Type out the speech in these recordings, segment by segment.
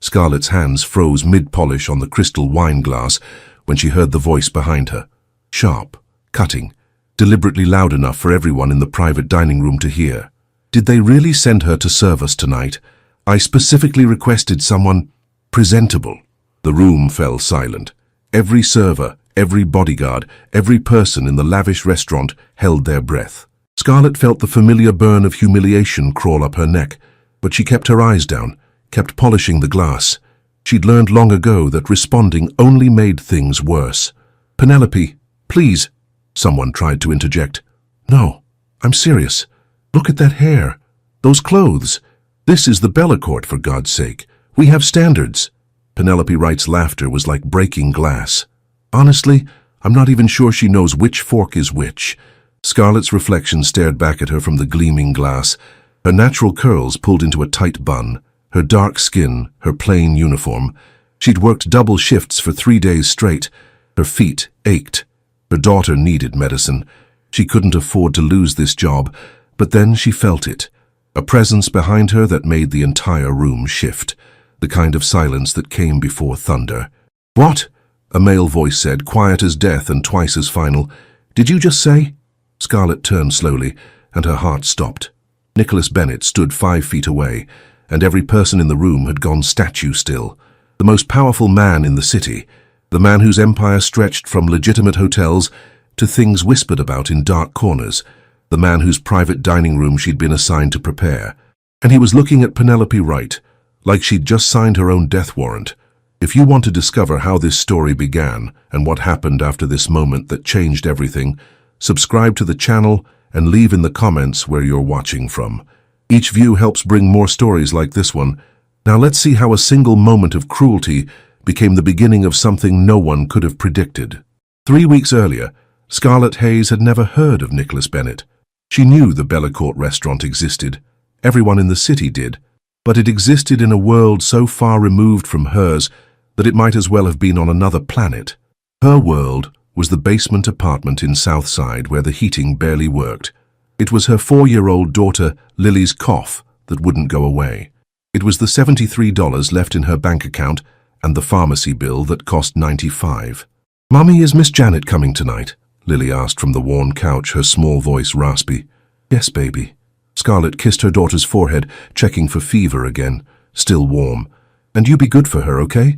Scarlett's hands froze mid-polish on the crystal wine glass when she heard the voice behind her. Sharp, cutting, deliberately loud enough for everyone in the private dining room to hear. Did they really send her to serve us tonight? I specifically requested someone presentable. The room fell silent. Every server, every bodyguard, every person in the lavish restaurant held their breath. Scarlett felt the familiar burn of humiliation crawl up her neck, but she kept her eyes down, kept polishing the glass. She'd learned long ago that responding only made things worse. "Penelope, please," someone tried to interject. "No, I'm serious. Look at that hair. Those clothes. This is the Bella Court, for God's sake. We have standards." Penelope Wright's laughter was like breaking glass. "Honestly, I'm not even sure she knows which fork is which." Scarlett's reflection stared back at her from the gleaming glass. Her natural curls pulled into a tight bun, her dark skin, her plain uniform. She'd worked double shifts for 3 days straight. Her feet ached. Her daughter needed medicine. She couldn't afford to lose this job, but then she felt it. A presence behind her that made the entire room shift. The kind of silence that came before thunder. "What?" a male voice said, quiet as death and twice as final. "Did you just say?" Scarlett turned slowly, and her heart stopped. Nicholas Bennett stood 5 feet away, and every person in the room had gone statue still. The most powerful man in the city, the man whose empire stretched from legitimate hotels to things whispered about in dark corners, the man whose private dining room she'd been assigned to prepare. And he was looking at Penelope Wright, like she'd just signed her own death warrant. If you want to discover how this story began and what happened after this moment that changed everything, subscribe to the channel and leave in the comments where you're watching from. Each view helps bring more stories like this one. Now let's see how a single moment of cruelty became the beginning of something no one could have predicted. 3 weeks earlier, Scarlett Hayes had never heard of Nicholas Bennett. She knew the Bella Court restaurant existed. Everyone in the city did. But it existed in a world so far removed from hers that it might as well have been on another planet. Her world was the basement apartment in Southside where the heating barely worked. It was her 4-year-old daughter Lily's cough that wouldn't go away. It was the $73 left in her bank account and the pharmacy bill that cost $95. "Mummy, is Miss Janet coming tonight?" Lily asked from the worn couch, her small voice raspy. "Yes, baby." Scarlett kissed her daughter's forehead, checking for fever again, still warm. "And you be good for her, okay?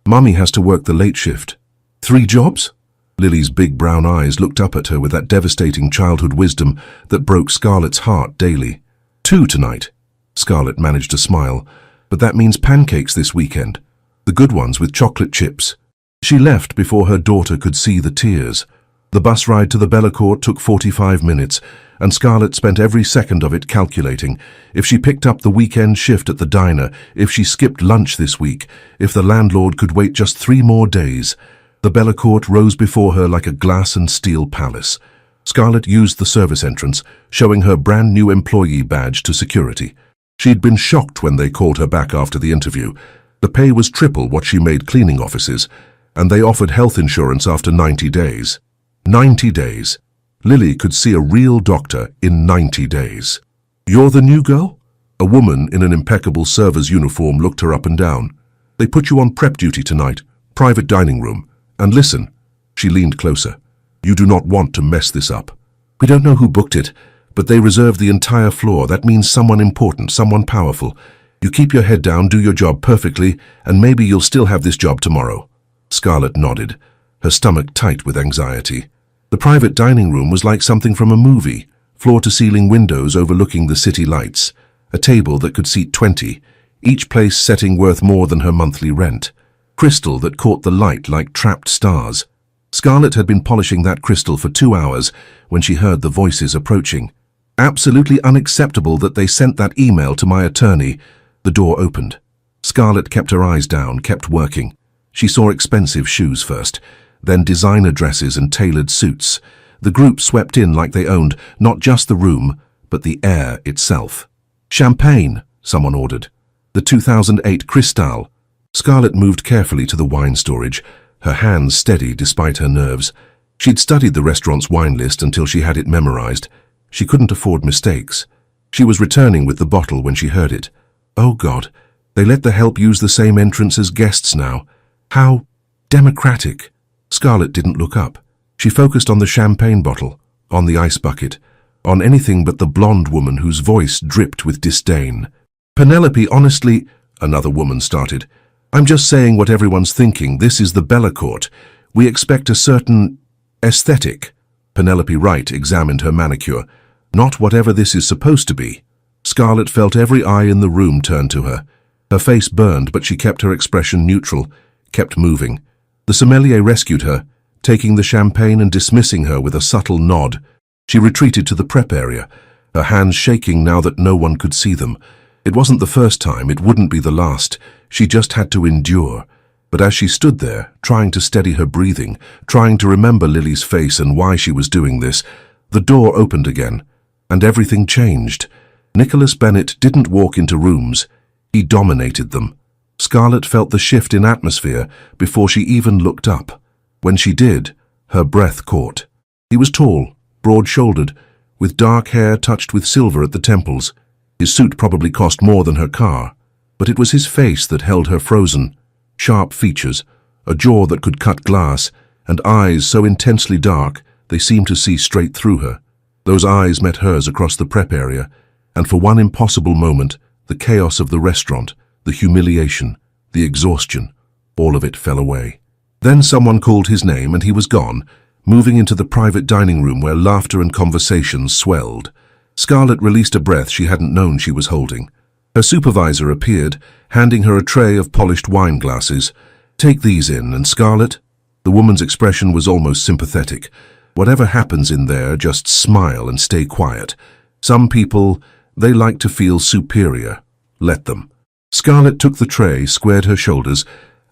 Mummy has to work the late shift." "3 jobs?" Lily's big brown eyes looked up at her with that devastating childhood wisdom that broke Scarlett's heart daily. "2 tonight." Scarlett managed to smile. "But that means pancakes this weekend. The good ones with chocolate chips." She left before her daughter could see the tears. The bus ride to the Bella Court took 45 minutes, and Scarlett spent every second of it calculating. If she picked up the weekend shift at the diner, if she skipped lunch this week, if the landlord could wait just 3 more days. The Bella Court rose before her like a glass and steel palace. Scarlett used the service entrance, showing her brand new employee badge to security. She'd been shocked when they called her back after the interview. The pay was triple what she made cleaning offices, and they offered health insurance after 90 days. 90 days. Lily could see a real doctor in 90 days. "You're the new girl?" A woman in an impeccable server's uniform looked her up and down. "They put you on prep duty tonight, private dining room. And listen," she leaned closer, "you do not want to mess this up. We don't know who booked it, but they reserved the entire floor. That means someone important, someone powerful. You keep your head down, do your job perfectly, and maybe you'll still have this job tomorrow." Scarlett nodded, her stomach tight with anxiety. The private dining room was like something from a movie, floor-to-ceiling windows overlooking the city lights, a table that could seat 20, each place setting worth more than her monthly rent. Crystal that caught the light like trapped stars. Scarlett had been polishing that crystal for 2 hours when she heard the voices approaching. "Absolutely unacceptable that they sent that email to my attorney." The door opened. Scarlett kept her eyes down, kept working. She saw expensive shoes first, then designer dresses and tailored suits. The group swept in like they owned not just the room, but the air itself. "Champagne," someone ordered. "The 2008 Cristal." Scarlett moved carefully to the wine storage, her hands steady despite her nerves. She'd studied the restaurant's wine list until she had it memorized. She couldn't afford mistakes. She was returning with the bottle when she heard it. "Oh God, They let the help use the same entrance as guests now. How democratic. Scarlett didn't look up. She focused on the champagne bottle, on the ice bucket, on anything but the blonde woman whose voice dripped with disdain. Penelope, honestly, another woman started. I'm just saying what everyone's thinking. This is the Bella Court. We expect a certain aesthetic. Penelope Wright examined her manicure. Not whatever this is supposed to be. Scarlett felt every eye in the room turn to her. Her face burned, but she kept her expression neutral, kept moving. The sommelier rescued her, taking the champagne and dismissing her with a subtle nod. She retreated to the prep area, her hands shaking now that no one could see them. It wasn't the first time, it wouldn't be the last. She just had to endure. But as she stood there, trying to steady her breathing, trying to remember Lily's face and why she was doing this, the door opened again, and everything changed. Nicholas Bennett didn't walk into rooms. He dominated them. Scarlett felt the shift in atmosphere before she even looked up. When she did, her breath caught. He was tall, broad-shouldered, with dark hair touched with silver at the temples. His suit probably cost more than her car, but it was his face that held her frozen. Sharp features, a jaw that could cut glass, and eyes so intensely dark they seemed to see straight through her. Those eyes met hers across the prep area, and for one impossible moment, the chaos of the restaurant, the humiliation, the exhaustion, all of it fell away. Then someone called his name and he was gone, moving into the private dining room where laughter and conversation swelled. Scarlett released a breath she hadn't known she was holding. Her supervisor appeared, handing her a tray of polished wine glasses. "Take these in, and Scarlett?" The woman's expression was almost sympathetic. "Whatever happens in there, just smile and stay quiet. Some people, they like to feel superior. Let them." Scarlett took the tray, squared her shoulders,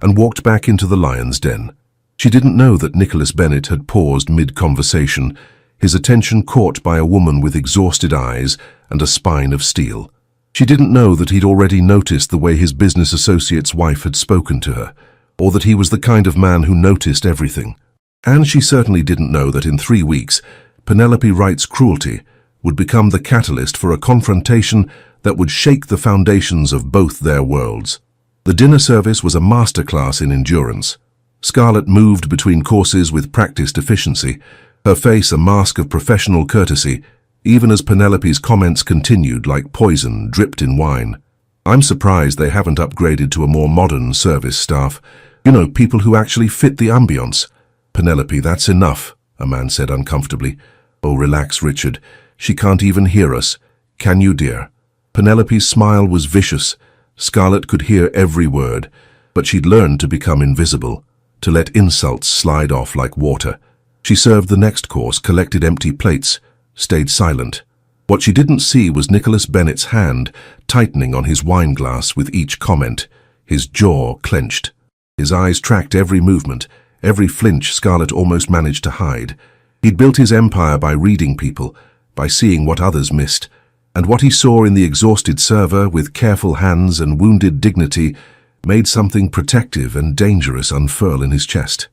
and walked back into the lion's den. She didn't know that Nicholas Bennett had paused mid-conversation, his attention caught by a woman with exhausted eyes and a spine of steel. She didn't know that he'd already noticed the way his business associate's wife had spoken to her, or that he was the kind of man who noticed everything. And she certainly didn't know that in 3 weeks, Penelope Wright's cruelty would become the catalyst for a confrontation that would shake the foundations of both their worlds. The dinner service was a masterclass in endurance. Scarlett moved between courses with practiced efficiency, her face a mask of professional courtesy, even as Penelope's comments continued like poison dripped in wine. "I'm surprised they haven't upgraded to a more modern service staff. You know, people who actually fit the ambience." "Penelope, that's enough," a man said uncomfortably. "Oh, relax, Richard. She can't even hear us. Can you, dear?" Penelope's smile was vicious. Scarlett could hear every word, but she'd learned to become invisible, to let insults slide off like water. She served the next course, collected empty plates, stayed silent. What she didn't see was Nicholas Bennett's hand tightening on his wine glass with each comment, his jaw clenched. His eyes tracked every movement, every flinch Scarlett almost managed to hide. He'd built his empire by reading people, by seeing what others missed, and what he saw in the exhausted server with careful hands and wounded dignity made something protective and dangerous unfurl in his chest.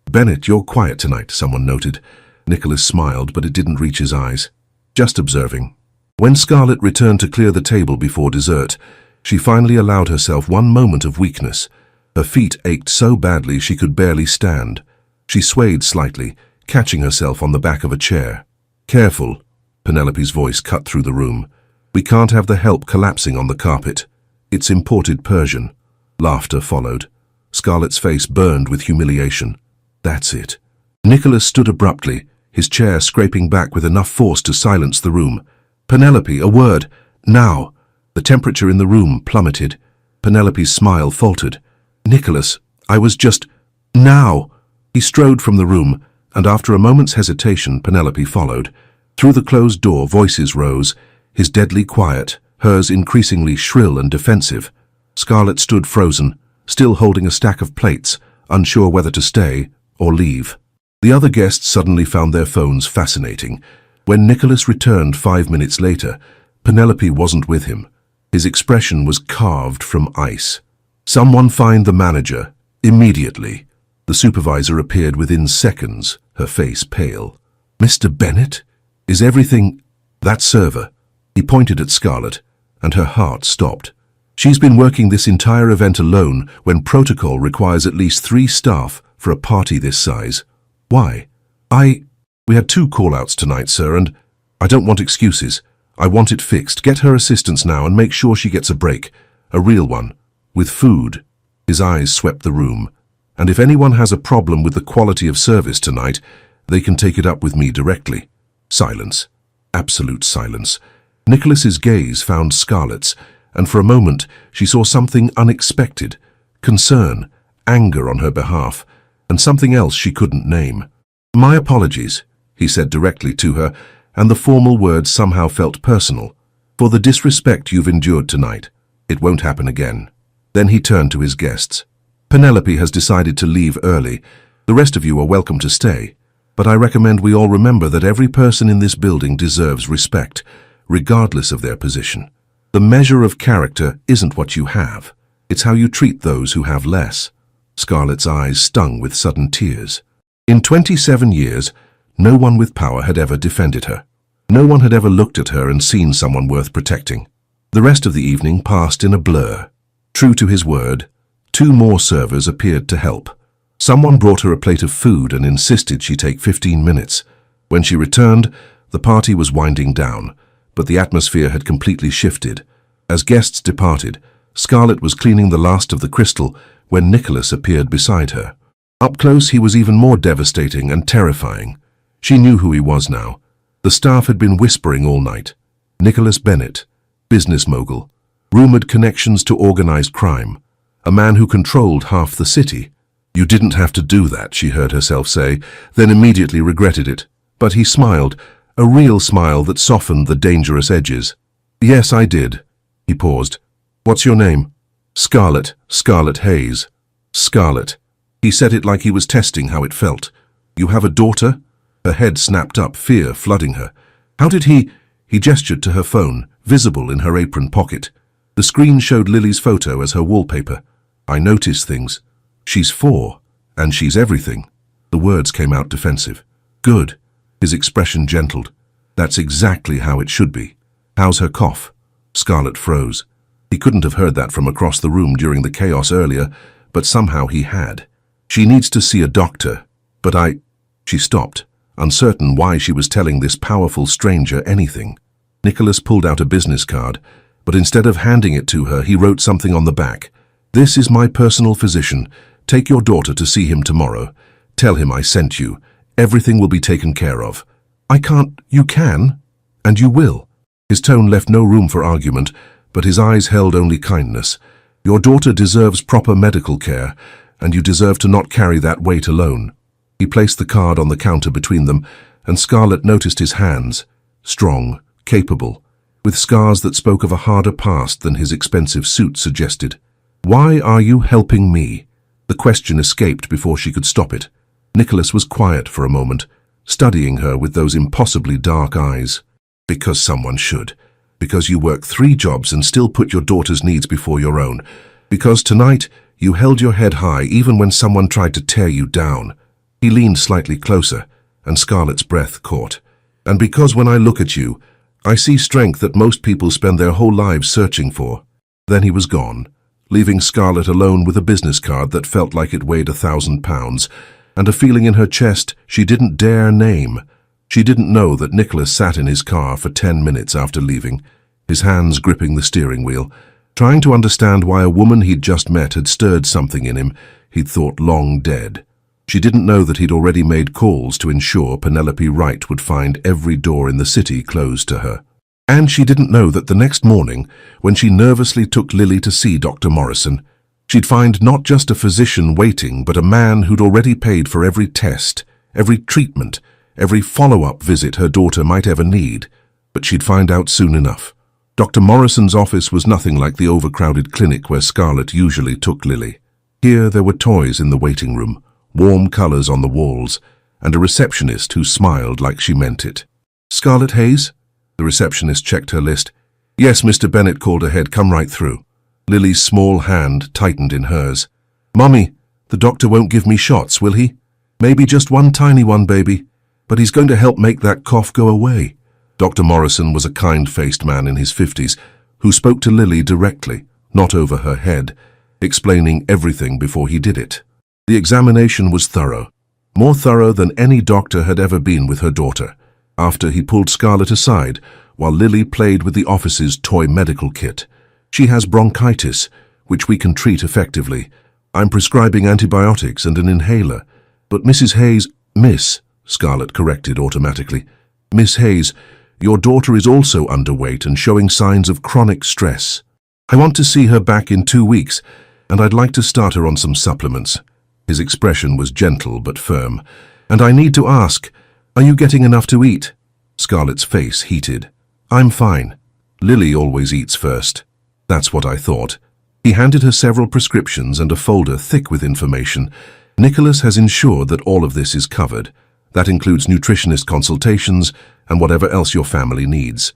"Bennett, you're quiet tonight," someone noted. Nicholas smiled, but it didn't reach his eyes. "Just observing." When Scarlett returned to clear the table before dessert, she finally allowed herself one moment of weakness. Her feet ached so badly she could barely stand. She swayed slightly, catching herself on the back of a chair. "Careful," Penelope's voice cut through the room. "We can't have the help collapsing on the carpet. It's imported Persian." Laughter followed. Scarlett's face burned with humiliation. "That's it." Nicholas stood abruptly, his chair scraping back with enough force to silence the room. "Penelope, a word. Now." The temperature in the room plummeted. Penelope's smile faltered. "Nicholas, I was just... now." He strode from the room, and after a moment's hesitation, Penelope followed. Through the closed door, voices rose, his deadly quiet, hers increasingly shrill and defensive. Scarlett stood frozen, still holding a stack of plates, unsure whether to stay or leave. The other guests suddenly found their phones fascinating. When Nicholas returned 5 minutes later, Penelope wasn't with him. His expression was carved from ice. "Someone find the manager, immediately." The supervisor appeared within seconds, her face pale. "Mr. Bennett? Is everything—" "That server." He pointed at Scarlett, and her heart stopped. She's been working this entire event alone when protocol requires at least 3 staff for a party this size. Why? We had 2 call-outs tonight, sir, and I don't want excuses. I want it fixed. Get her assistance now and make sure she gets a break. A real one. With food. His eyes swept the room. And if anyone has a problem with the quality of service tonight, they can take it up with me directly. Silence. Absolute silence. Nicholas's gaze found Scarlett's, and for a moment she saw something unexpected. Concern, anger on her behalf, and something else she couldn't name. "My apologies," he said directly to her, and the formal words somehow felt personal. "For the disrespect you've endured tonight. It won't happen again." Then he turned to his guests. "Penelope has decided to leave early. The rest of you are welcome to stay. But I recommend we all remember that every person in this building deserves respect, regardless of their position. The measure of character isn't what you have. It's how you treat those who have less." Scarlett's eyes stung with sudden tears. In 27 years, no one with power had ever defended her. No one had ever looked at her and seen someone worth protecting. The rest of the evening passed in a blur. True to his word, 2 more servers appeared to help. Someone brought her a plate of food and insisted she take 15 minutes. When she returned, the party was winding down, but the atmosphere had completely shifted. As guests departed, Scarlett was cleaning the last of the crystal when Nicholas appeared beside her. Up close, he was even more devastating and terrifying. She knew who he was now. The staff had been whispering all night. Nicholas Bennett, business mogul, rumored connections to organized crime, a man who controlled half the city. "You didn't have to do that," she heard herself say, then immediately regretted it. But he smiled, a real smile that softened the dangerous edges. "Yes, I did." He paused. "What's your name?" "Scarlett. Scarlett Hayes." "Scarlett." He said it like he was testing how it felt. "You have a daughter?" Her head snapped up, fear flooding her. "How did he—" He gestured to her phone, visible in her apron pocket. The screen showed Lily's photo as her wallpaper. "I notice things. She's 4, and she's everything." The words came out defensive. "Good." His expression gentled. "That's exactly how it should be. How's her cough?" Scarlett froze. He couldn't have heard that from across the room during the chaos earlier, but somehow he had. "She needs to see a doctor, but I—" She stopped, uncertain why she was telling this powerful stranger anything. Nicholas pulled out a business card, but instead of handing it to her, he wrote something on the back. "This is my personal physician. Take your daughter to see him tomorrow. Tell him I sent you. Everything will be taken care of." "I can't—" "You can, and you will." His tone left no room for argument, but his eyes held only kindness. "Your daughter deserves proper medical care, and you deserve to not carry that weight alone." He placed the card on the counter between them, and Scarlett noticed his hands, strong, capable, with scars that spoke of a harder past than his expensive suit suggested. "Why are you helping me?" The question escaped before she could stop it. Nicholas was quiet for a moment, studying her with those impossibly dark eyes. "Because someone should. Because you work 3 jobs and still put your daughter's needs before your own. Because tonight you held your head high even when someone tried to tear you down." He leaned slightly closer, and Scarlett's breath caught. "And because when I look at you, I see strength that most people spend their whole lives searching for." Then he was gone, leaving Scarlett alone with a business card that felt like it weighed 1,000 pounds, and a feeling in her chest she didn't dare name. She didn't know that Nicholas sat in his car for 10 minutes after leaving, his hands gripping the steering wheel, trying to understand why a woman he'd just met had stirred something in him he'd thought long dead. She didn't know that he'd already made calls to ensure Penelope Wright would find every door in the city closed to her. And she didn't know that the next morning, when she nervously took Lily to see Dr. Morrison, she'd find not just a physician waiting, but a man who'd already paid for every test, every treatment, every follow-up visit her daughter might ever need. But she'd find out soon enough. Dr. Morrison's office was nothing like the overcrowded clinic where Scarlett usually took Lily. Here there were toys in the waiting room, warm colors on the walls, and a receptionist who smiled like she meant it. "Scarlett Hayes?" The receptionist checked her list. "Yes, Mr. Bennett called ahead. Come right through." Lily's small hand tightened in hers. "Mummy, the doctor won't give me shots, will he?" "Maybe just one tiny one, baby. But he's going to help make that cough go away." Dr. Morrison was a kind-faced man in his 50s who spoke to Lily directly, not over her head, explaining everything before he did it. The examination was thorough, more thorough than any doctor had ever been with her daughter. After he pulled Scarlett aside, while Lily played with the office's toy medical kit. She has bronchitis, which we can treat effectively. I'm prescribing antibiotics and an inhaler. But Mrs. Hayes, Miss, Scarlett corrected automatically. Miss Hayes, your daughter is also underweight and showing signs of chronic stress. I want to see her back in 2 weeks, and I'd like to start her on some supplements. His expression was gentle but firm. And I need to ask, are you getting enough to eat? Scarlett's face heated. I'm fine. Lily always eats first. That's what I thought. He handed her several prescriptions and a folder thick with information. Nicholas has ensured that all of this is covered. That includes nutritionist consultations and whatever else your family needs.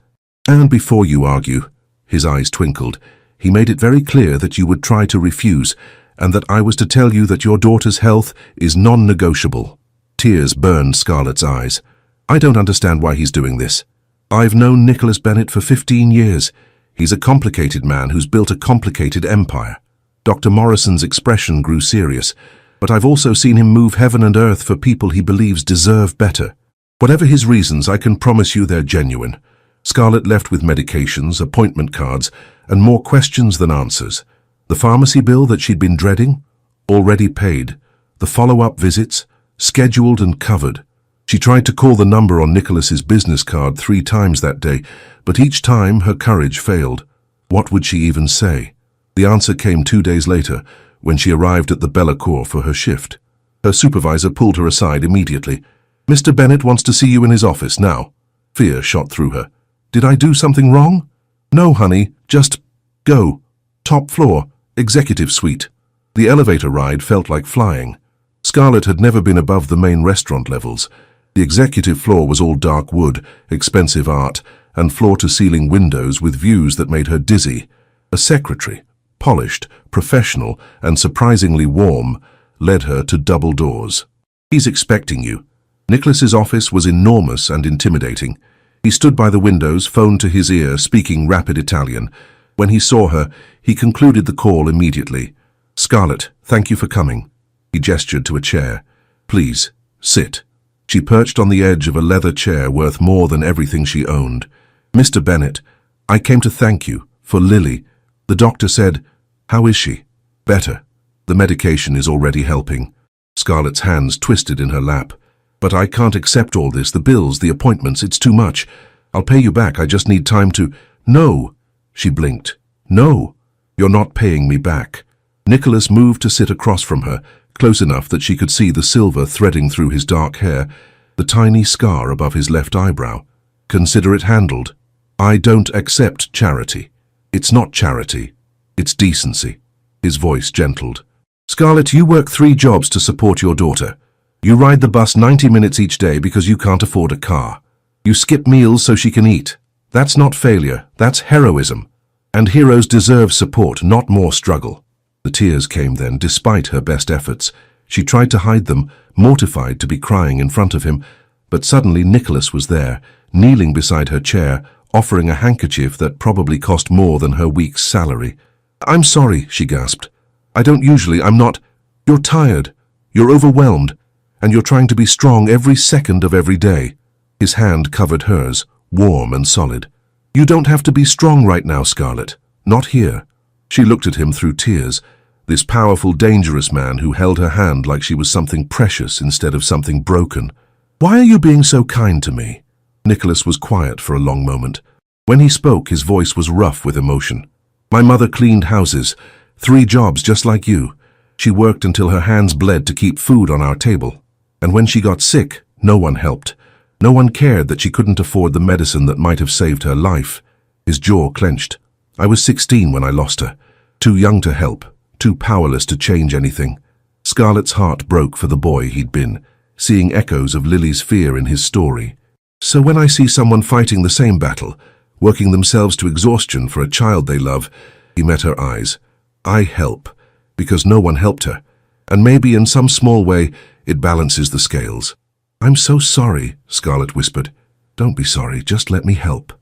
And before you argue, his eyes twinkled, he made it very clear that you would try to refuse, and that I was to tell you that your daughter's health is non-negotiable. Tears burned Scarlett's eyes. I don't understand why he's doing this. I've known Nicholas Bennett for 15 years. He's a complicated man who's built a complicated empire. Dr. Morrison's expression grew serious, but I've also seen him move heaven and earth for people he believes deserve better. Whatever his reasons, I can promise you they're genuine. Scarlett left with medications, appointment cards, and more questions than answers. The pharmacy bill that she'd been dreading? Already paid. The follow-up visits? Scheduled and covered. She tried to call the number on Nicholas's business card 3 times that day, but each time her courage failed. What would she even say? The answer came 2 days later, when she arrived at the Bellacour for her shift. Her supervisor pulled her aside immediately. Mr. Bennett wants to see you in his office now. Fear shot through her. Did I do something wrong? No, honey, just go. Top floor, executive suite. The elevator ride felt like flying. Scarlett had never been above the main restaurant levels. The executive floor was all dark wood, expensive art, and floor-to-ceiling windows with views that made her dizzy. A secretary, polished, professional, and surprisingly warm, led her to double doors. He's expecting you. Nicholas's office was enormous and intimidating. He stood by the windows, phone to his ear, speaking rapid Italian. When he saw her, he concluded the call immediately. Scarlett, thank you for coming. He gestured to a chair. Please, sit. She perched on the edge of a leather chair worth more than everything she owned. Mr. Bennett, I came to thank you for Lily. The doctor said, how is she? Better. The medication is already helping. Scarlett's hands twisted in her lap. But I can't accept all this, the bills, the appointments, it's too much. I'll pay you back, I just need time to... No. She blinked. No. You're not paying me back. Nicholas moved to sit across from her, close enough that she could see the silver threading through his dark hair, the tiny scar above his left eyebrow. Consider it handled. I don't accept charity. It's not charity. It's decency. His voice gentled. Scarlett, you work 3 jobs to support your daughter. You ride the bus 90 minutes each day because you can't afford a car. You skip meals so she can eat. That's not failure. That's heroism. And heroes deserve support, not more struggle. The tears came then, despite her best efforts. She tried to hide them, mortified to be crying in front of him, but suddenly Nicholas was there, kneeling beside her chair, offering a handkerchief that probably cost more than her week's salary. I'm sorry, she gasped. I'm not. You're tired. You're overwhelmed. And you're trying to be strong every second of every day. His hand covered hers, warm and solid. You don't have to be strong right now, Scarlett. Not here. She looked at him through tears, this powerful, dangerous man who held her hand like she was something precious instead of something broken. Why are you being so kind to me? Nicholas was quiet for a long moment. When he spoke, his voice was rough with emotion. My mother cleaned houses, 3 jobs just like you. She worked until her hands bled to keep food on our table. And when she got sick, no one helped. No one cared that she couldn't afford the medicine that might have saved her life. His jaw clenched. I was 16 when I lost her. Too young to help, too powerless to change anything. Scarlett's heart broke for the boy he'd been, seeing echoes of Lily's fear in his story. So when I see someone fighting the same battle, working themselves to exhaustion for a child they love, he met her eyes. I help, because no one helped her. And maybe in some small way, it balances the scales. I'm so sorry, Scarlett whispered. Don't be sorry, just let me help.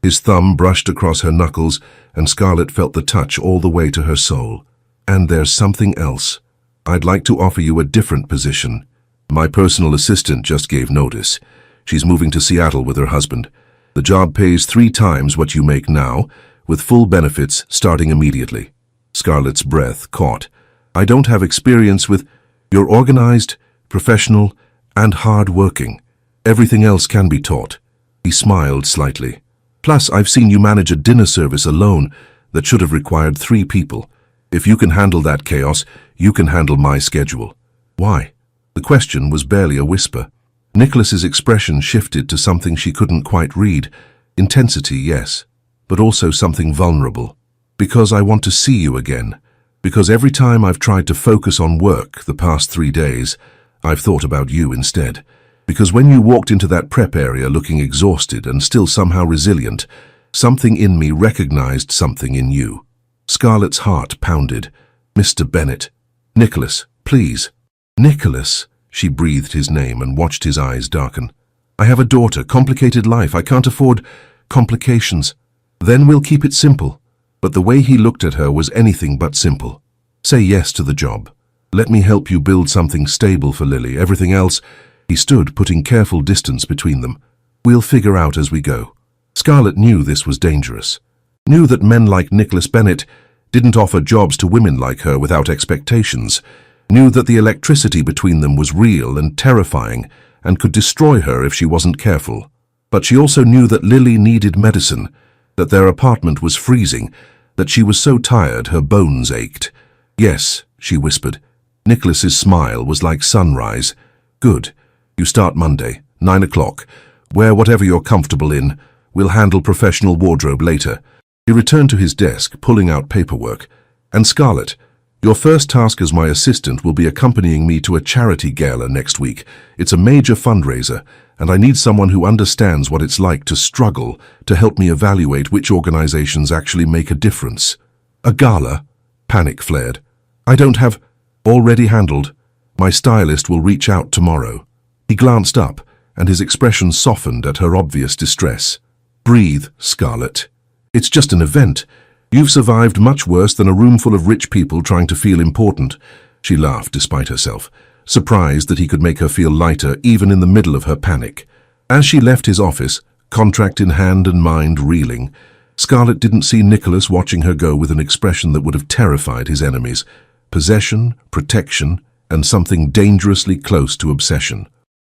His thumb brushed across her knuckles, and Scarlett felt the touch all the way to her soul. "And there's something else. I'd like to offer you a different position. My personal assistant just gave notice. She's moving to Seattle with her husband. The job pays 3 times what you make now, with full benefits starting immediately." Scarlett's breath caught. "I don't have experience with—" "You're organized, professional, and hard-working. Everything else can be taught." He smiled slightly. "Plus, I've seen you manage a dinner service alone that should have required 3 people. If you can handle that chaos, you can handle my schedule." "Why?" The question was barely a whisper. Nicholas's expression shifted to something she couldn't quite read. Intensity, yes, but also something vulnerable. "Because I want to see you again. Because every time I've tried to focus on work the past 3 days, I've thought about you instead. Because when you walked into that prep area looking exhausted and still somehow resilient, something in me recognized something in you." Scarlett's heart pounded. "Mr. Bennett." "Nicholas, please." "Nicholas." She breathed his name and watched his eyes darken. "I have a daughter, complicated life. I can't afford complications." "Then we'll keep it simple." But the way he looked at her was anything but simple. "Say yes to the job. Let me help you build something stable for Lily. Everything else—" He stood, putting careful distance between them. "We'll figure out as we go." Scarlett knew this was dangerous. Knew that men like Nicholas Bennett didn't offer jobs to women like her without expectations. Knew that the electricity between them was real and terrifying and could destroy her if she wasn't careful. But she also knew that Lily needed medicine, that their apartment was freezing, that she was so tired her bones ached. "Yes," she whispered. Nicholas's smile was like sunrise. "Good. You start Monday, 9 o'clock. Wear whatever you're comfortable in. We'll handle professional wardrobe later." He returned to his desk, pulling out paperwork. "And Scarlett, your first task as my assistant will be accompanying me to a charity gala next week. It's a major fundraiser, and I need someone who understands what it's like to struggle to help me evaluate which organizations actually make a difference." "A gala?" Panic flared. "I don't have—" "Already handled. My stylist will reach out tomorrow." He glanced up, and his expression softened at her obvious distress. "Breathe, Scarlett. It's just an event. You've survived much worse than a room full of rich people trying to feel important." She laughed despite herself, surprised that he could make her feel lighter even in the middle of her panic. As she left his office, contract in hand and mind reeling, Scarlett didn't see Nicholas watching her go with an expression that would have terrified his enemies. Possession, protection, and something dangerously close to obsession.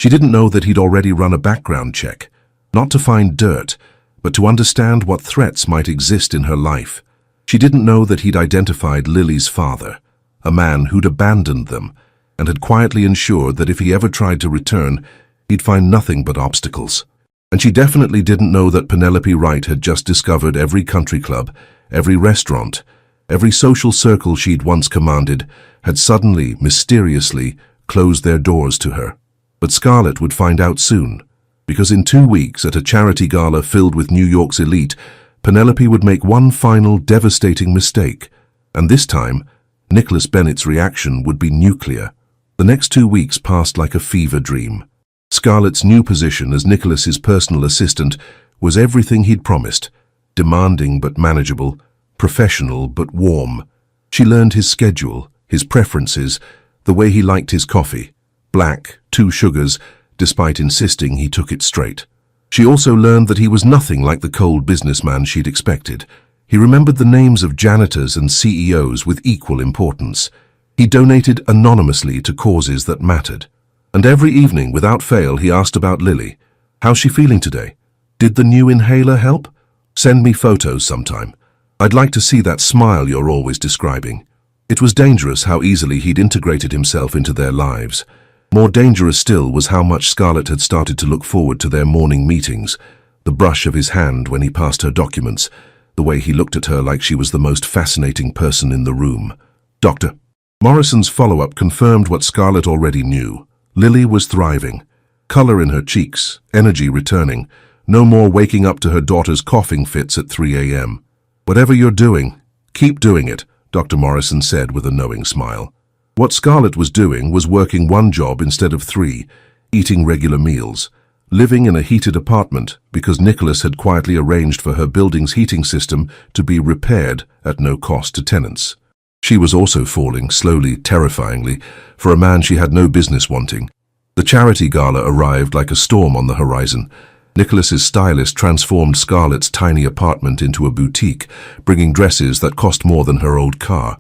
She didn't know that he'd already run a background check, not to find dirt, but to understand what threats might exist in her life. She didn't know that he'd identified Lily's father, a man who'd abandoned them, and had quietly ensured that if he ever tried to return, he'd find nothing but obstacles. And she definitely didn't know that Penelope Wright had just discovered every country club, every restaurant, every social circle she'd once commanded, had suddenly, mysteriously, closed their doors to her. But Scarlett would find out soon, because in 2 weeks, at a charity gala filled with New York's elite, Penelope would make one final devastating mistake, and this time, Nicholas Bennett's reaction would be nuclear. The next 2 weeks passed like a fever dream. Scarlett's new position as Nicholas's personal assistant was everything he'd promised, demanding but manageable, professional but warm. She learned his schedule, his preferences, the way he liked his coffee. Black, 2 sugars, despite insisting he took it straight. She also learned that he was nothing like the cold businessman she'd expected. He remembered the names of janitors and CEOs with equal importance. He donated anonymously to causes that mattered. And every evening, without fail, he asked about Lily. "How's she feeling today? Did the new inhaler help? Send me photos sometime. I'd like to see that smile you're always describing." It was dangerous how easily he'd integrated himself into their lives. More dangerous still was how much Scarlett had started to look forward to their morning meetings, the brush of his hand when he passed her documents, the way he looked at her like she was the most fascinating person in the room. "Doctor." Morrison's follow-up confirmed what Scarlett already knew. Lily was thriving. Color in her cheeks, energy returning, no more waking up to her daughter's coughing fits at 3 a.m. "Whatever you're doing, keep doing it," Dr. Morrison said with a knowing smile. What Scarlett was doing was working one job instead of 3, eating regular meals, living in a heated apartment because Nicholas had quietly arranged for her building's heating system to be repaired at no cost to tenants. She was also falling, slowly, terrifyingly, for a man she had no business wanting. The charity gala arrived like a storm on the horizon. Nicholas's stylist transformed Scarlett's tiny apartment into a boutique, bringing dresses that cost more than her old car.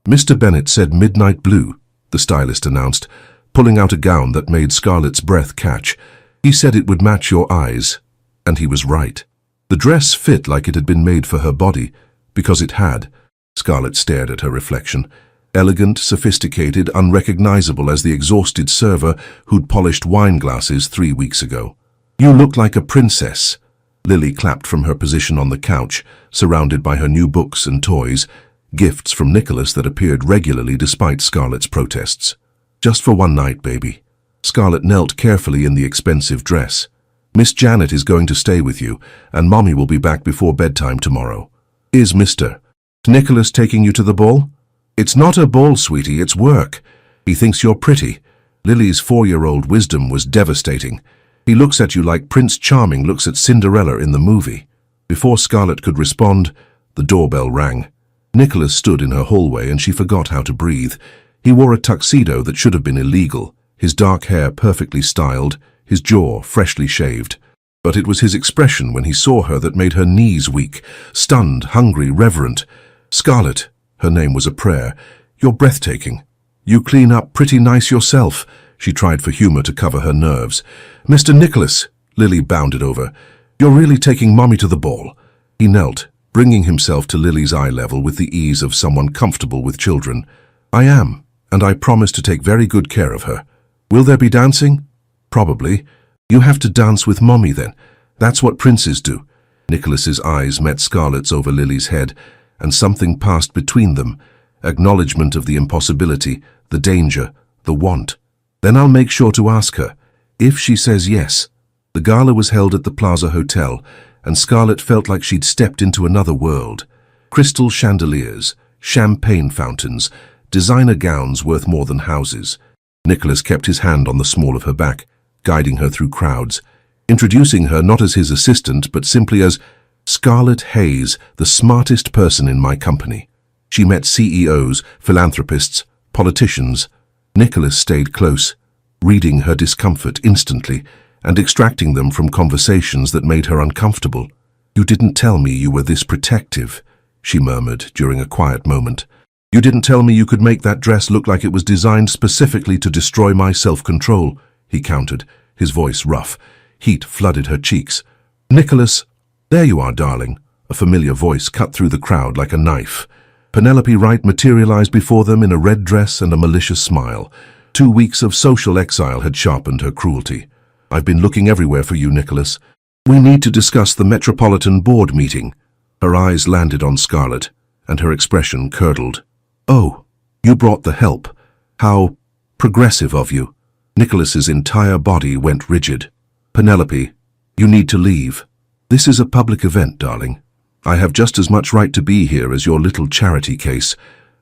"Mr. Bennett said midnight blue," the stylist announced, pulling out a gown that made Scarlett's breath catch. "He said it would match your eyes." And he was right. The dress fit like it had been made for her body, because it had. Scarlett stared at her reflection. Elegant, sophisticated, unrecognizable as the exhausted server who'd polished wine glasses 3 weeks ago. "You look like a princess." Lily clapped from her position on the couch, surrounded by her new books and toys, gifts from Nicholas that appeared regularly despite Scarlett's protests. "Just for one night, baby." Scarlett knelt carefully in the expensive dress. "Miss Janet is going to stay with you, and Mommy will be back before bedtime tomorrow." "Is Mr. Nicholas taking you to the ball?" "It's not a ball, sweetie, it's work. He thinks you're pretty." Lily's 4-year-old wisdom was devastating. "He looks at you like Prince Charming looks at Cinderella in the movie." Before Scarlett could respond, the doorbell rang. Nicholas stood in her hallway and she forgot how to breathe. He wore a tuxedo that should have been illegal, his dark hair perfectly styled, his jaw freshly shaved. But it was his expression when he saw her that made her knees weak, stunned, hungry, reverent. "Scarlett," her name was a prayer, "you're breathtaking. You clean up pretty nice yourself." She tried for humor to cover her nerves. "Mr. Nicholas," Lily bounded over, "you're really taking Mommy to the ball." He knelt, bringing himself to Lily's eye level with the ease of someone comfortable with children. "I am, and I promise to take very good care of her." "Will there be dancing?" "Probably. You have to dance with Mommy then. That's what princes do." Nicholas's eyes met Scarlett's over Lily's head, and something passed between them, acknowledgement of the impossibility, the danger, the want. "Then I'll make sure to ask her, if she says yes." The gala was held at the Plaza Hotel, and Scarlett felt like she'd stepped into another world. Crystal chandeliers, champagne fountains, designer gowns worth more than houses. Nicholas kept his hand on the small of her back, guiding her through crowds, introducing her not as his assistant but simply as Scarlett Hayes, the smartest person in my company. She met CEOs, philanthropists, politicians. Nicholas stayed close, reading her discomfort instantly and extracting them from conversations that made her uncomfortable. "You didn't tell me you were this protective," she murmured during a quiet moment. "You didn't tell me you could make that dress look like it was designed specifically to destroy my self-control," he countered, his voice rough. Heat flooded her cheeks. "Nicholas." "There you are, darling." A familiar voice cut through the crowd like a knife. Penelope Wright materialized before them in a red dress and a malicious smile. 2 weeks of social exile had sharpened her cruelty. "I've been looking everywhere for you, Nicholas. We need to discuss the Metropolitan Board meeting." Her eyes landed on Scarlett, and her expression curdled. "Oh, you brought the help. How progressive of you." Nicholas's entire body went rigid. "Penelope, you need to leave. This is a public event, darling. I have just as much right to be here as your little charity case."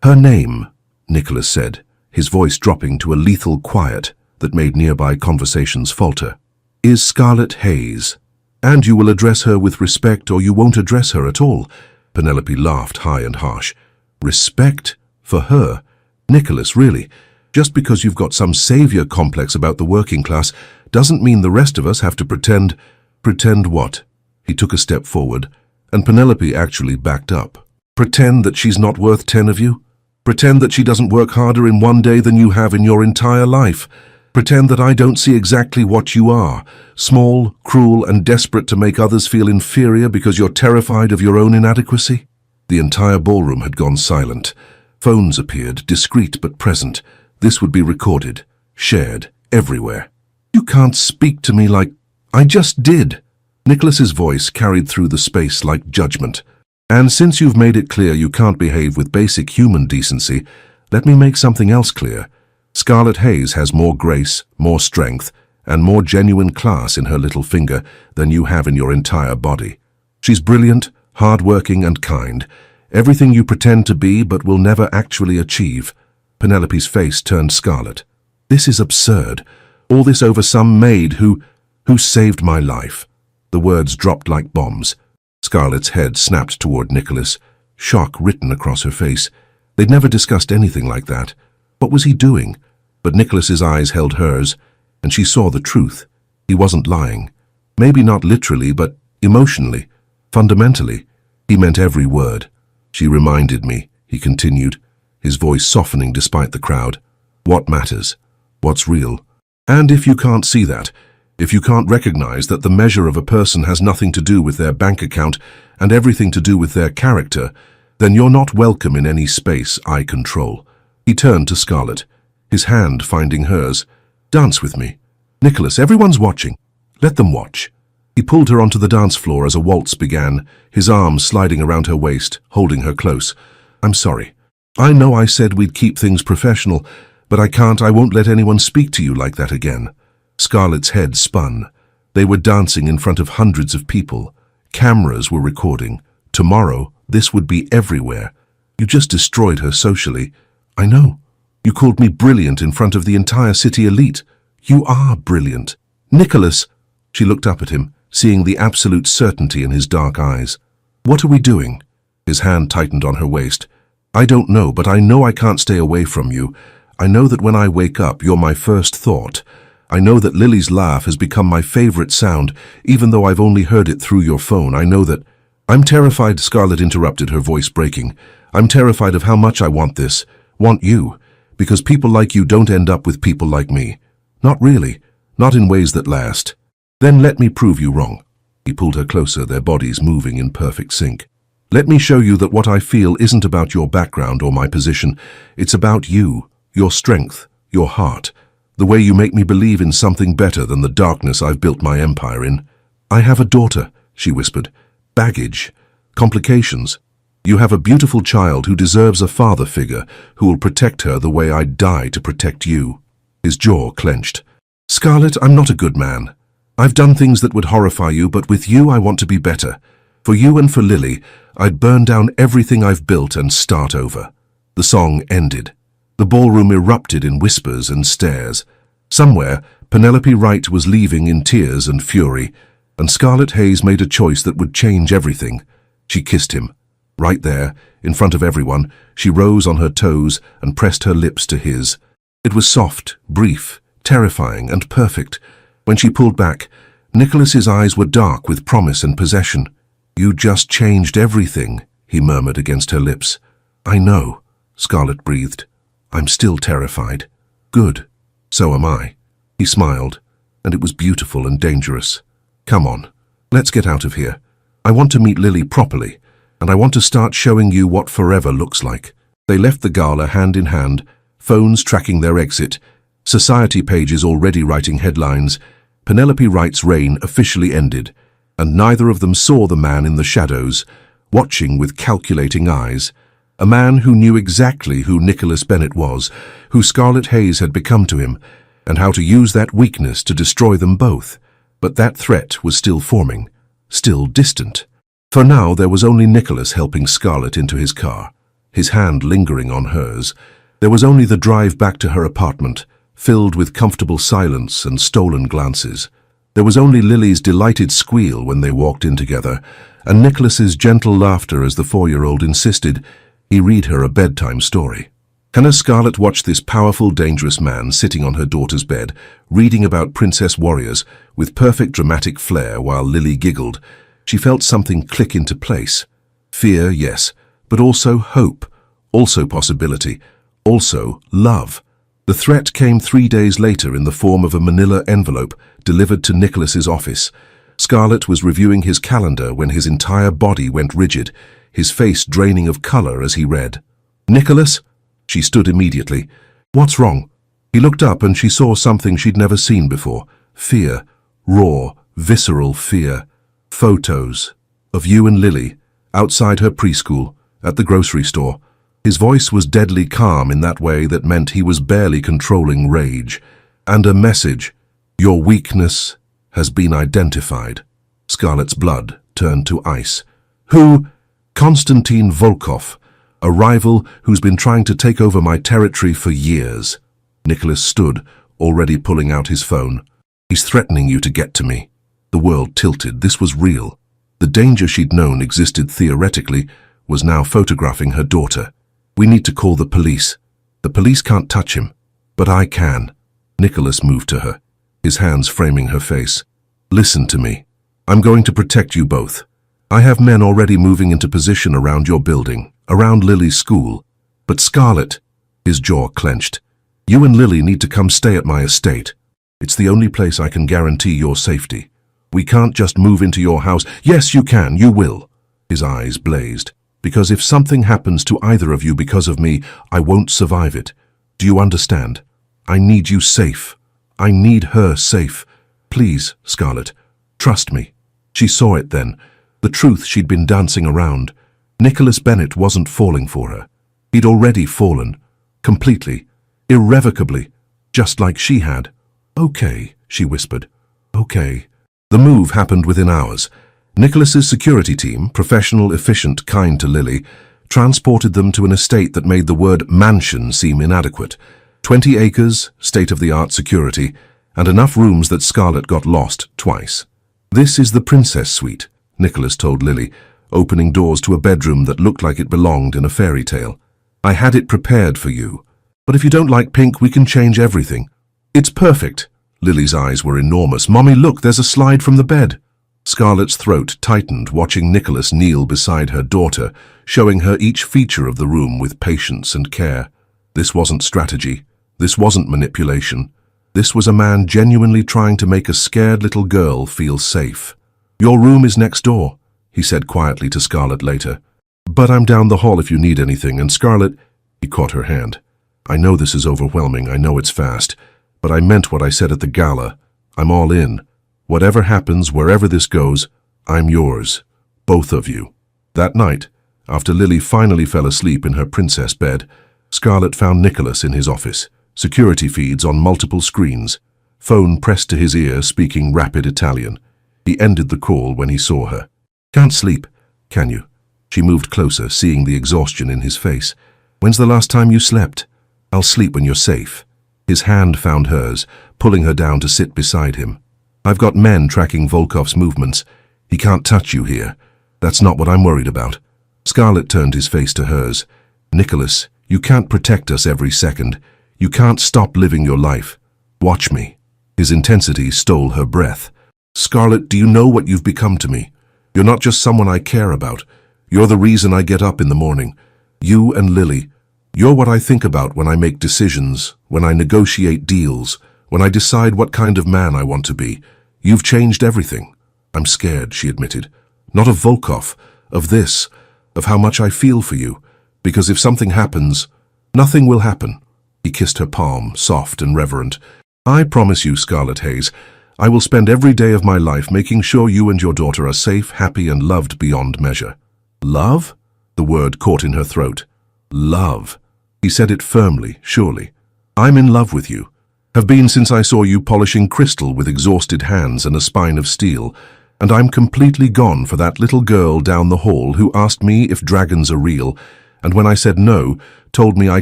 "Her name," Nicholas said, his voice dropping to a lethal quiet that made nearby conversations falter, "is Scarlett Hayes. And you will address her with respect or you won't address her at all." Penelope laughed high and harsh. "Respect? For her? Nicholas, really? Just because you've got some savior complex about the working class doesn't mean the rest of us have to pretend." "Pretend what?" He took a step forward, and Penelope actually backed up. "Pretend that she's not worth 10 of you? Pretend that she doesn't work harder in one day than you have in your entire life? Pretend that I don't see exactly what you are, small, cruel, and desperate to make others feel inferior because you're terrified of your own inadequacy?" The entire ballroom had gone silent. Phones appeared, discreet but present. This would be recorded, shared, everywhere. "You can't speak to me like—" "I just did." Nicholas's voice carried through the space like judgment. "And since you've made it clear you can't behave with basic human decency, let me make something else clear. Scarlett Hayes has more grace, more strength, and more genuine class in her little finger than you have in your entire body. She's brilliant, hard-working, and kind. Everything you pretend to be but will never actually achieve." Penelope's face turned scarlet. "This is absurd. All this over some maid who Who saved my life? The words dropped like bombs. Scarlett's head snapped toward Nicholas, shock written across her face. They'd never discussed anything like that. What was he doing? But Nicholas's eyes held hers, and she saw the truth. He wasn't lying. Maybe not literally, but emotionally, fundamentally. He meant every word. She reminded me, he continued, his voice softening despite the crowd. What matters? What's real? And if you can't see that, if you can't recognize that the measure of a person has nothing to do with their bank account and everything to do with their character, then you're not welcome in any space I control. He turned to Scarlett, his hand finding hers. Dance with me. Nicholas, everyone's watching. Let them watch. He pulled her onto the dance floor as a waltz began, his arms sliding around her waist, holding her close. I'm sorry. I know I said we'd keep things professional, but I won't let anyone speak to you like that again. Scarlett's head spun. They were dancing in front of hundreds of people. Cameras were recording. Tomorrow, this would be everywhere. You just destroyed her socially. I know. You called me brilliant in front of the entire city elite. You are brilliant. Nicholas! She looked up at him, seeing the absolute certainty in his dark eyes. What are we doing? His hand tightened on her waist. I don't know, but I know I can't stay away from you. I know that when I wake up, you're my first thought. I know that Lily's laugh has become my favorite sound, even though I've only heard it through your phone. I know that... I'm terrified, Scarlett interrupted, her voice breaking. I'm terrified of how much I want this, want you, because people like you don't end up with people like me. Not really, not in ways that last. Then let me prove you wrong. He pulled her closer, their bodies moving in perfect sync. Let me show you that what I feel isn't about your background or my position. It's about you, your strength, your heart, the way you make me believe in something better than the darkness I've built my empire in. I have a daughter, she whispered. Baggage, complications. You have a beautiful child who deserves a father figure who will protect her the way I'd die to protect you. His jaw clenched. Scarlett, I'm not a good man. I've done things that would horrify you, but with you I want to be better. For you and for Lily, I'd burn down everything I've built and start over. The song ended. The ballroom erupted in whispers and stares. Somewhere, Penelope Wright was leaving in tears and fury, and Scarlett Hayes made a choice that would change everything. She kissed him. Right there, in front of everyone, she rose on her toes and pressed her lips to his. It was soft, brief, terrifying, and perfect. When she pulled back, Nicholas's eyes were dark with promise and possession. You just changed everything, he murmured against her lips. I know, Scarlett breathed. I'm still terrified. Good. So am I. He smiled, and it was beautiful and dangerous. Come on, let's get out of here. I want to meet Lily properly, and I want to start showing you what forever looks like. They left the gala hand in hand, phones tracking their exit, society pages already writing headlines. Penelope Wright's reign officially ended, and neither of them saw the man in the shadows, watching with calculating eyes. A man who knew exactly who Nicholas Bennett was, who Scarlett Hayes had become to him, and how to use that weakness to destroy them both. But that threat was still forming, still distant. For now there was only Nicholas helping Scarlett into his car, his hand lingering on hers. There was only the drive back to her apartment, filled with comfortable silence and stolen glances. There was only Lily's delighted squeal when they walked in together, and Nicholas's gentle laughter as the 4-year-old insisted he read her a bedtime story. Hannah Scarlett watched this powerful, dangerous man sitting on her daughter's bed, reading about princess warriors with perfect dramatic flair while Lily giggled. She felt something click into place. Fear, yes, but also hope, also possibility, also love. The threat came 3 days later in the form of a manila envelope delivered to Nicholas's office. Scarlett was reviewing his calendar when his entire body went rigid, his face draining of color as he read. Nicholas? She stood immediately. What's wrong? He looked up and she saw something she'd never seen before. Fear. Raw, visceral fear. Photos. Of you and Lily, outside her preschool, at the grocery store. His voice was deadly calm in that way that meant he was barely controlling rage. And a message. Your weakness has been identified. Scarlett's blood turned to ice. Who? Konstantin Volkov, a rival who's been trying to take over my territory for years. Nicholas stood, already pulling out his phone. He's threatening you to get to me. The world tilted. This was real. The danger she'd known existed theoretically was now photographing her daughter. We need to call the police. The police can't touch him, but I can. Nicholas moved to her, his hands framing her face. Listen to me. I'm going to protect you both. I have men already moving into position around your building, around Lily's school. But Scarlett, his jaw clenched, you and Lily need to come stay at my estate. It's the only place I can guarantee your safety. We can't just move into your house. Yes, you can, you will. His eyes blazed. Because if something happens to either of you because of me, I won't survive it. Do you understand? I need you safe. I need her safe. Please, Scarlett, trust me. She saw it then. The truth she'd been dancing around. Nicholas Bennett wasn't falling for her. He'd already fallen. Completely. Irrevocably. Just like she had. Okay, she whispered. Okay. The move happened within hours. Nicholas's security team, professional, efficient, kind to Lily, transported them to an estate that made the word mansion seem inadequate. 20 acres, state-of-the-art security, and enough rooms that Scarlett got lost twice. This is the princess suite, Nicholas told Lily, opening doors to a bedroom that looked like it belonged in a fairy tale. I had it prepared for you. But if you don't like pink, we can change everything. It's perfect. Lily's eyes were enormous. Mommy, look, there's a slide from the bed. Scarlett's throat tightened, watching Nicholas kneel beside her daughter, showing her each feature of the room with patience and care. This wasn't strategy. This wasn't manipulation. This was a man genuinely trying to make a scared little girl feel safe. Your room is next door, he said quietly to Scarlett later. But I'm down the hall if you need anything, and Scarlett, he caught her hand. I know this is overwhelming, I know it's fast, but I meant what I said at the gala. I'm all in. Whatever happens, wherever this goes, I'm yours. Both of you. That night, after Lily finally fell asleep in her princess bed, Scarlett found Nicholas in his office, security feeds on multiple screens, phone pressed to his ear speaking rapid Italian. He ended the call when he saw her. Can't sleep, can you? She moved closer, seeing the exhaustion in his face. When's the last time you slept? I'll sleep when you're safe. His hand found hers, pulling her down to sit beside him. I've got men tracking Volkov's movements. He can't touch you here. That's not what I'm worried about. Scarlett turned his face to hers. Nicholas, you can't protect us every second. You can't stop living your life. Watch me. His intensity stole her breath. Scarlett, do you know what you've become to me? You're not just someone I care about. You're the reason I get up in the morning. You and Lily. You're what I think about when I make decisions, when I negotiate deals, when I decide what kind of man I want to be. You've changed everything. I'm scared, she admitted. Not of Volkov, of this, of how much I feel for you. Because if something happens, nothing will happen. He kissed her palm, soft and reverent. I promise you, Scarlett Hayes, I will spend every day of my life making sure you and your daughter are safe, happy, and loved beyond measure. Love? The word caught in her throat. Love. He said it firmly, surely. I'm in love with you. Have been since I saw you polishing crystal with exhausted hands and a spine of steel, and I'm completely gone for that little girl down the hall who asked me if dragons are real, and when I said no, told me I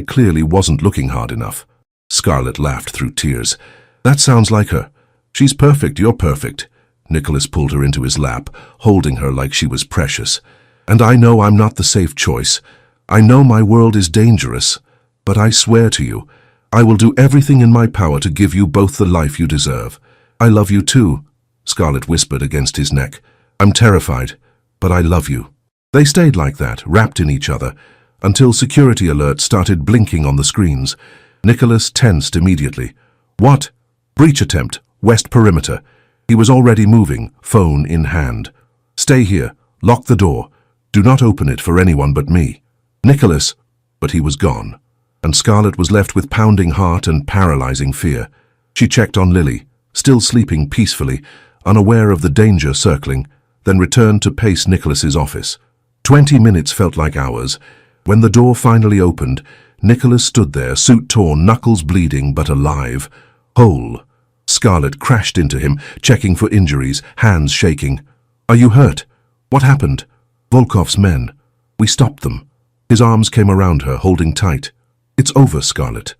clearly wasn't looking hard enough. Scarlett laughed through tears. That sounds like her. She's perfect, you're perfect. Nicholas pulled her into his lap, holding her like she was precious. And I know I'm not the safe choice. I know my world is dangerous, but I swear to you, I will do everything in my power to give you both the life you deserve. I love you too, Scarlett whispered against his neck. I'm terrified, but I love you. They stayed like that, wrapped in each other, until security alerts started blinking on the screens. Nicholas tensed immediately. What? Breach attempt, west perimeter. He was already moving, phone in hand. Stay here, lock the door. Do not open it for anyone but me. Nicholas, but he was gone. And Scarlett was left with pounding heart and paralyzing fear. She checked on Lily, still sleeping peacefully, unaware of the danger circling, then returned to pace Nicholas's office. 20 minutes felt like hours. When the door finally opened, Nicholas stood there, suit torn, knuckles bleeding, but alive. Whole. Scarlett crashed into him, checking for injuries, hands shaking. Are you hurt? What happened? Volkov's men. We stopped them. His arms came around her, holding tight. It's over, Scarlett.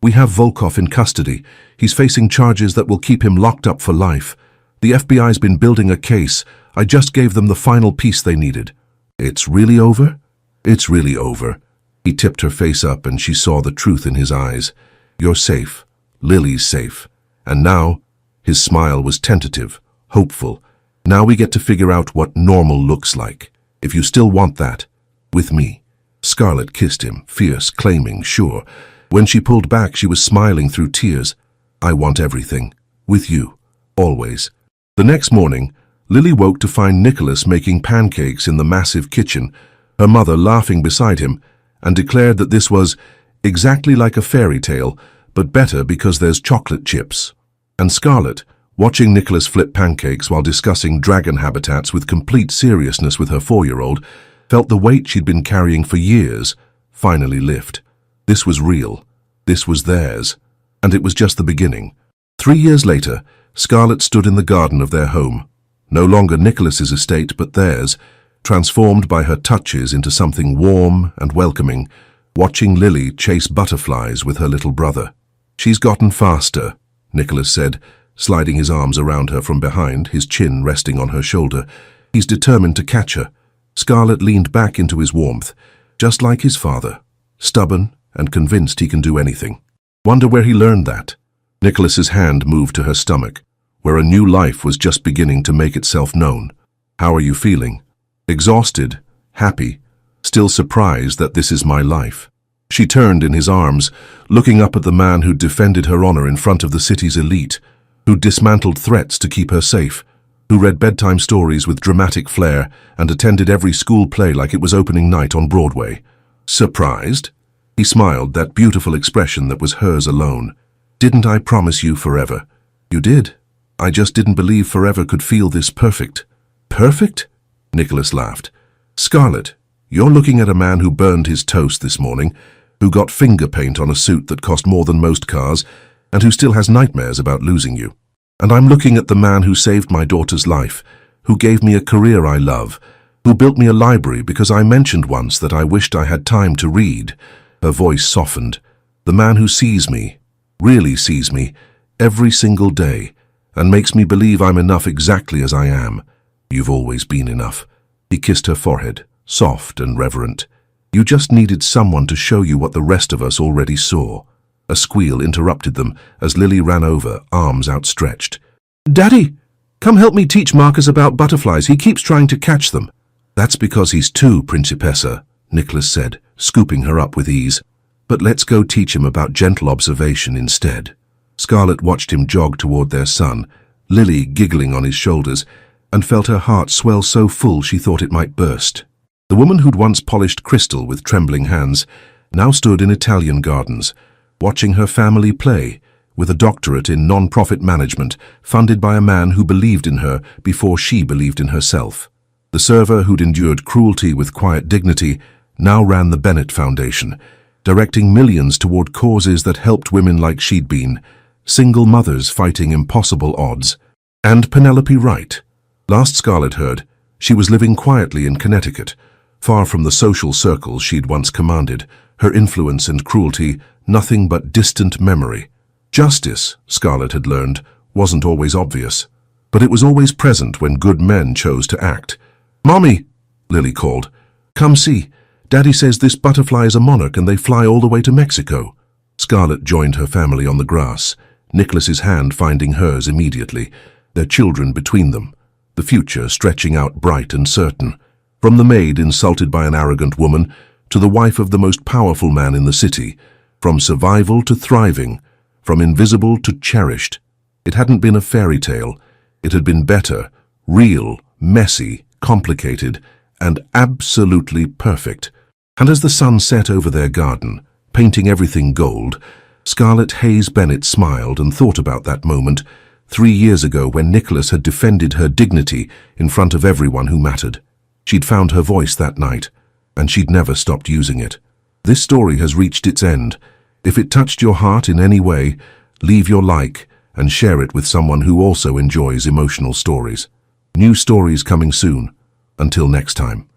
We have Volkov in custody. He's facing charges that will keep him locked up for life. The FBI's been building a case. I just gave them the final piece they needed. It's really over? It's really over. He tipped her face up and she saw the truth in his eyes. You're safe. Lily's safe. And now, his smile was tentative, hopeful. Now we get to figure out what normal looks like. If you still want that, with me. Scarlett kissed him, fierce, claiming, sure. When she pulled back, she was smiling through tears. I want everything. With you. Always. The next morning, Lily woke to find Nicholas making pancakes in the massive kitchen, her mother laughing beside him, and declared that this was exactly like a fairy tale, but better because there's chocolate chips. And Scarlett, watching Nicholas flip pancakes while discussing dragon habitats with complete seriousness with her 4-year-old, felt the weight she'd been carrying for years finally lift. This was real. This was theirs. And it was just the beginning. 3 years later, Scarlett stood in the garden of their home. No longer Nicholas's estate, but theirs, transformed by her touches into something warm and welcoming, watching Lily chase butterflies with her little brother. She's gotten faster, Nicholas said, sliding his arms around her from behind, his chin resting on her shoulder. He's determined to catch her. Scarlett leaned back into his warmth, just like his father, stubborn and convinced he can do anything. Wonder where he learned that. Nicholas's hand moved to her stomach, where a new life was just beginning to make itself known. How are you feeling? Exhausted, happy, still surprised that this is my life. She turned in his arms, looking up at the man who'd defended her honor in front of the city's elite, who'd dismantled threats to keep her safe, who read bedtime stories with dramatic flair and attended every school play like it was opening night on Broadway. Surprised? He smiled, that beautiful expression that was hers alone. Didn't I promise you forever? You did. I just didn't believe forever could feel this perfect. Perfect? Nicholas laughed. Scarlett, you're looking at a man who burned his toast this morning, who got finger paint on a suit that cost more than most cars, and who still has nightmares about losing you. And I'm looking at the man who saved my daughter's life, who gave me a career I love, who built me a library because I mentioned once that I wished I had time to read. Her voice softened. The man who sees me, really sees me, every single day, and makes me believe I'm enough exactly as I am. You've always been enough. He kissed her forehead, soft and reverent. You just needed someone to show you what the rest of us already saw. A squeal interrupted them as Lily ran over, arms outstretched. Daddy, come help me teach Marcus about butterflies. He keeps trying to catch them. That's because he's too, Principessa, Nicholas said, scooping her up with ease. But let's go teach him about gentle observation instead. Scarlett watched him jog toward their son, Lily giggling on his shoulders, and felt her heart swell so full she thought it might burst. The woman who'd once polished crystal with trembling hands now stood in Italian gardens, watching her family play, with a doctorate in non-profit management funded by a man who believed in her before she believed in herself. The server who'd endured cruelty with quiet dignity now ran the Bennett Foundation, directing millions toward causes that helped women like she'd been, single mothers fighting impossible odds. And Penelope Wright. Last Scarlett heard, she was living quietly in Connecticut, far from the social circles she'd once commanded, her influence and cruelty nothing but distant memory. Justice, Scarlett had learned, wasn't always obvious, but it was always present when good men chose to act. Mommy, Lily called. Come see. Daddy says this butterfly is a monarch and they fly all the way to Mexico. Scarlett joined her family on the grass, Nicholas's hand finding hers immediately, their children between them, the future stretching out bright and certain. From the maid insulted by an arrogant woman to the wife of the most powerful man in the city, from survival to thriving, from invisible to cherished. It hadn't been a fairy tale. It had been better, real, messy, complicated, and absolutely perfect. And as the sun set over their garden, painting everything gold, Scarlett Hayes Bennett smiled and thought about that moment 3 years ago when Nicholas had defended her dignity in front of everyone who mattered. She'd found her voice that night, and she'd never stopped using it. This story has reached its end. If it touched your heart in any way, leave your like and share it with someone who also enjoys emotional stories. New stories coming soon. Until next time.